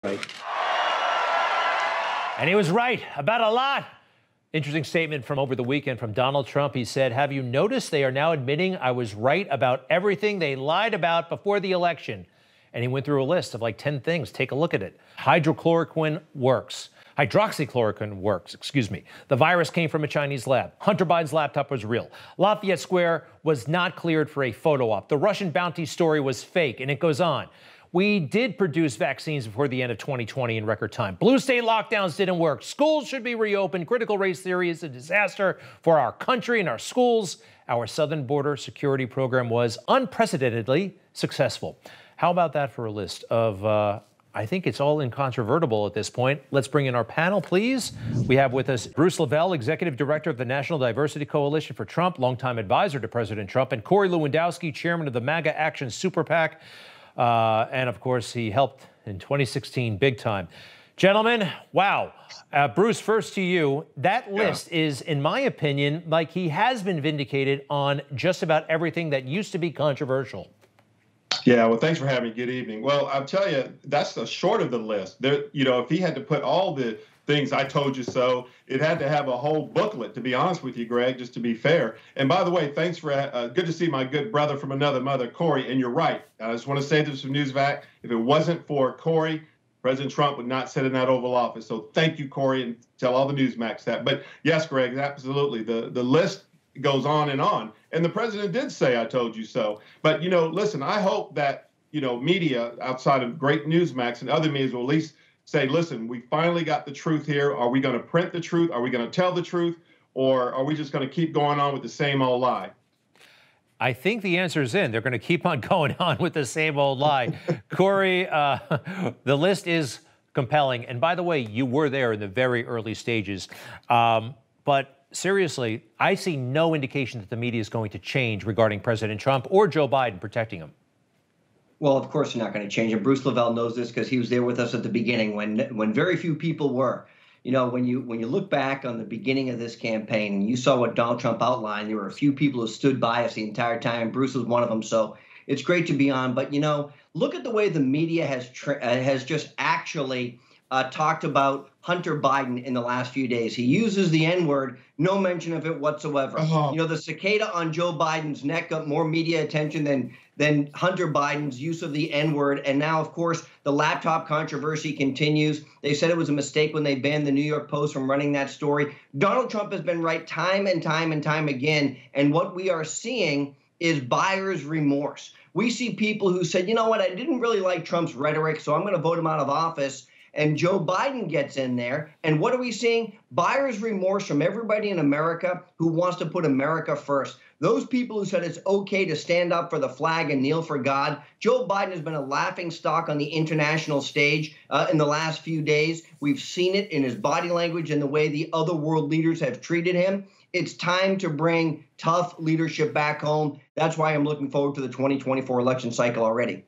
Right. And he was right about a lot. Interesting statement from over the weekend from Donald Trump. He said, "Have you noticed they are now admitting I was right about everything they lied about before the election?" And he went through a list of like 10 things. Take a look at it. Hydroxychloroquine works. Excuse me. The virus came from a Chinese lab. Hunter Biden's laptop was real. Lafayette Square was not cleared for a photo op. The Russian bounty story was fake, and it goes on. We did produce vaccines before the end of 2020 in record time. Blue state lockdowns didn't work. Schools should be reopened. Critical race theory is a disaster for our country and our schools. Our southern border security program was unprecedentedly successful. How about that for a list of, I think it's all incontrovertible at this point. Let's bring in our panel, please. We have with us Bruce LeVell, Executive Director of the National Diversity Coalition for Trump, longtime advisor to President Trump, and Corey Lewandowski, Chairman of the MAGA Action Super PAC. And of course, he helped in 2016 big time. Gentlemen, wow. Bruce, first to you. That list is, in my opinion, like he has been vindicated on just about everything that used to be controversial. Yeah, well, thanks for having me. Good evening. Well, I'll tell you, that's the short of the list. There, if he had to put all the things I told you so, it had to have a whole booklet, to be honest with you, Greg, just to be fair. And by the way, thanks for good to see my good brother from another mother, Corey. And you're right. I just want to say this from Newsmax. If it wasn't for Corey, President Trump would not sit in that Oval Office. So thank you, Corey, and tell all the Newsmax that. But yes, Greg, absolutely. The list goes on. And the president did say, I told you so. But, listen, I hope that, media outside of great Newsmax and other media will at least say, listen, we finally got the truth here. Are we going to print the truth? Are we going to tell the truth? Or are we just going to keep going on with the same old lie? I think the answer is in. They're going to keep on going on with the same old lie. Corey, the list is compelling. And by the way, you were there in the very early stages. But seriously, I see no indication that the media is going to change regarding President Trump or Joe Biden protecting him. Well, of course they're not going to change. And Bruce LeVell knows this because he was there with us at the beginning when very few people were. When you look back on the beginning of this campaign and you saw what Donald Trump outlined, there were a few people who stood by us the entire time, and Bruce was one of them. So it's great to be on. But, look at the way the media has just actually talked about Hunter Biden in the last few days. He uses the N-word, no mention of it whatsoever. The cicada on Joe Biden's neck got more media attention than Hunter Biden's use of the N-word. And now, of course, the laptop controversy continues. They said it was a mistake when they banned the New York Post from running that story. Donald Trump has been right time and time and time again. And what we are seeing is buyer's remorse. We see people who said, you know what, I didn't really like Trump's rhetoric, so I'm going to vote him out of office. And Joe Biden gets in there. And what are we seeing? Buyer's remorse from everybody in America who wants to put America first. Those people who said it's okay to stand up for the flag and kneel for God. Joe Biden has been a laughing stock on the international stage in the last few days. We've seen it in his body language and the way the other world leaders have treated him. It's time to bring tough leadership back home. That's why I'm looking forward to the 2024 election cycle already.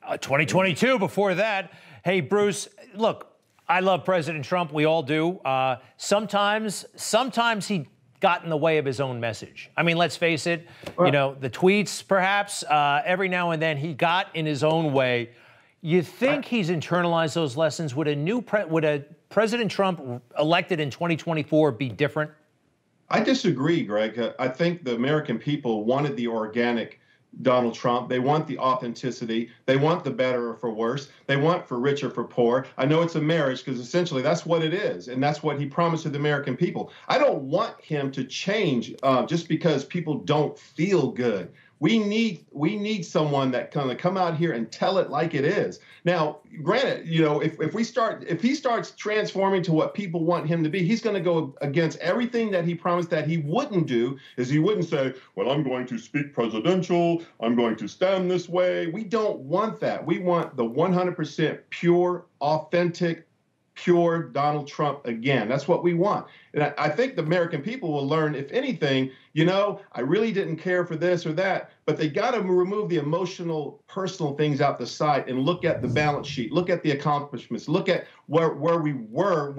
2022 before that. Hey, Bruce, look, I love President Trump. We all do. Sometimes he got in the way of his own message. I mean, let's face it, the tweets, perhaps, every now and then he got in his own way. You think he's internalized those lessons? Would a President Trump elected in 2024 be different? I disagree, Greg. I think the American people wanted the organic Donald Trump. They want the authenticity. They want the better or for worse. They want for rich or for poor. I know it's a marriage because essentially that's what it is. And that's what he promised to the American people. I don't want him to change just because people don't feel good. We need someone that kind of come out here and tell it like it is. Now, granted, if he starts transforming to what people want him to be, he's going to go against everything that he promised that he wouldn't do. Is he wouldn't say, well, I'm going to speak presidential, I'm going to stand this way. We don't want that. We want the 100% pure, authentic, pure Donald Trump again. That's what we want. And I think the American people will learn, if anything, I really didn't care for this or that, but they got to remove the emotional, personal things out the side and look at the balance sheet, look at the accomplishments, look at where we were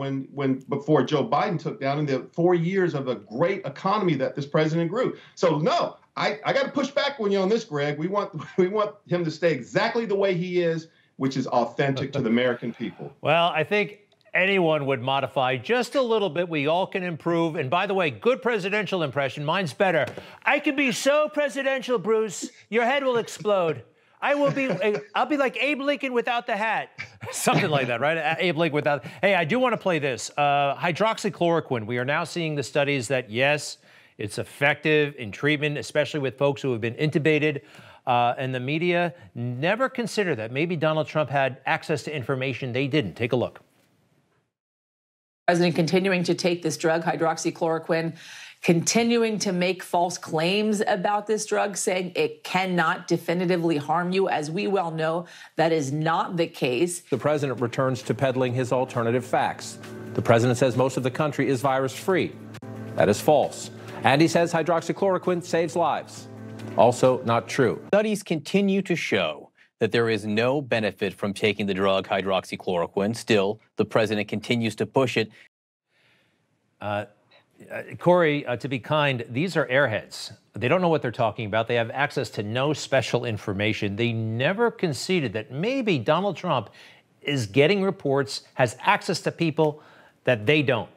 before Joe Biden took down in the 4 years of a great economy that this president grew. So no, I got to push back on you on this, Greg. We want him to stay exactly the way he is which is authentic to the American people. Well, I think anyone would modify just a little bit. We all can improve. And by the way, good presidential impression. Mine's better. I can be so presidential, Bruce. Your head will explode. I'll be like Abe Lincoln without the hat. Something like that, right? Abe Lincoln without. Hey, I do want to play this. Hydroxychloroquine. We are now seeing the studies that, yes, it's effective in treatment, especially with folks who have been intubated. And the media never consider that maybe Donald Trump had access to information they didn't. Take a look. President continuing to take this drug, hydroxychloroquine, continuing to make false claims about this drug, saying it cannot definitively harm you. As we well know, that is not the case. The president returns to peddling his alternative facts. The president says most of the country is virus-free. That is false. And he says hydroxychloroquine saves lives. Also not true. Studies continue to show that there is no benefit from taking the drug hydroxychloroquine. Still, the president continues to push it. Corey, to be kind, these are airheads. They don't know what they're talking about. They have access to no special information. They never conceded that maybe Donald Trump is getting reports, has access to people that they don't.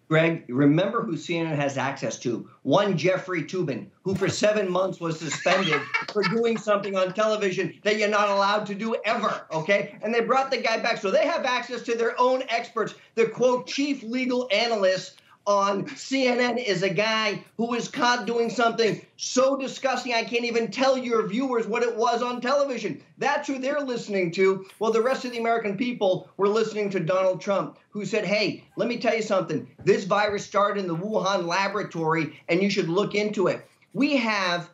Greg, remember who CNN has access to? One Jeffrey Toobin, who for 7 months was suspended for doing something on television that you're not allowed to do ever, okay? And they brought the guy back. So they have access to their own experts. The, quote, chief legal analyst on CNN is a guy who was caught doing something so disgusting I can't even tell your viewers what it was on television. That's who they're listening to. Well, the rest of the American people were listening to Donald Trump, who said, hey, let me tell you something. This virus started in the Wuhan laboratory, and you should look into it. We have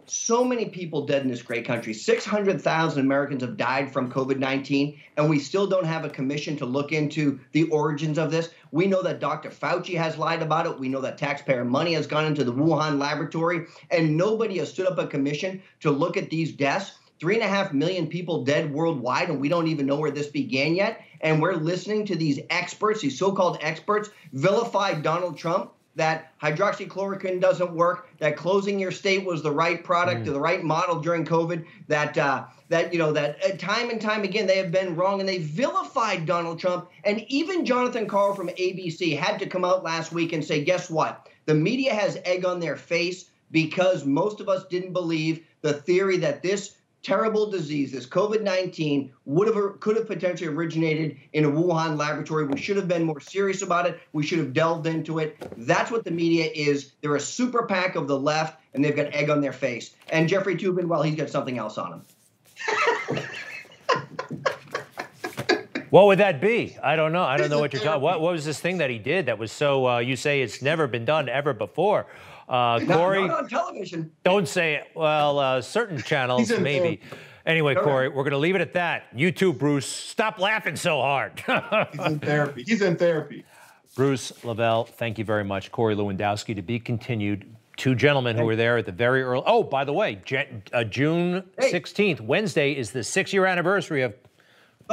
so many people dead in this great country. 600,000 Americans have died from COVID-19, and we still don't have a commission to look into the origins of this. We know that Dr. Fauci has lied about it. We know that taxpayer money has gone into the Wuhan laboratory, and nobody has stood up a commission to look at these deaths. 3.5 million people dead worldwide, and we don't even know where this began yet. And we're listening to these experts, these so-called experts, vilify Donald Trump, that hydroxychloroquine doesn't work, that closing your state was the right product, the right model during COVID, that time and time again they have been wrong, and they vilified Donald Trump. And even Jonathan Karl from ABC had to come out last week and say, guess what? The media has egg on their face because most of us didn't believe the theory that this terrible disease, this COVID-19, could have potentially originated in a Wuhan laboratory. We should have been more serious about it. We should have delved into it. That's what the media is. They're a super PAC of the left, and they've got egg on their face. And Jeffrey Toobin, well, he's got something else on him. What would that be? I don't know. I don't know what you're talking. What was this thing that he did that was so? You say it's never been done ever before. Corey, not on television. Don't say it. Well, certain channels maybe. Anyway, Corey, we're going to leave it at that. You too, Bruce. Stop laughing so hard. He's in therapy. He's in therapy. Bruce, LeVell, thank you very much. Corey Lewandowski, to be continued. Two gentlemen who were there at the very early. Oh, by the way, June 16th, Wednesday, is the 6-year anniversary of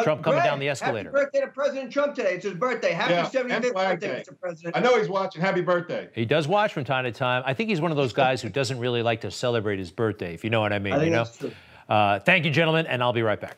Trump coming down the escalator. Happy birthday to President Trump today. It's his birthday. Happy 75th birthday, Mr. President. I know he's watching. Happy birthday. He does watch from time to time. I think he's one of those guys who doesn't really like to celebrate his birthday, if you know what I mean. I think that's true. Thank you, gentlemen, and I'll be right back.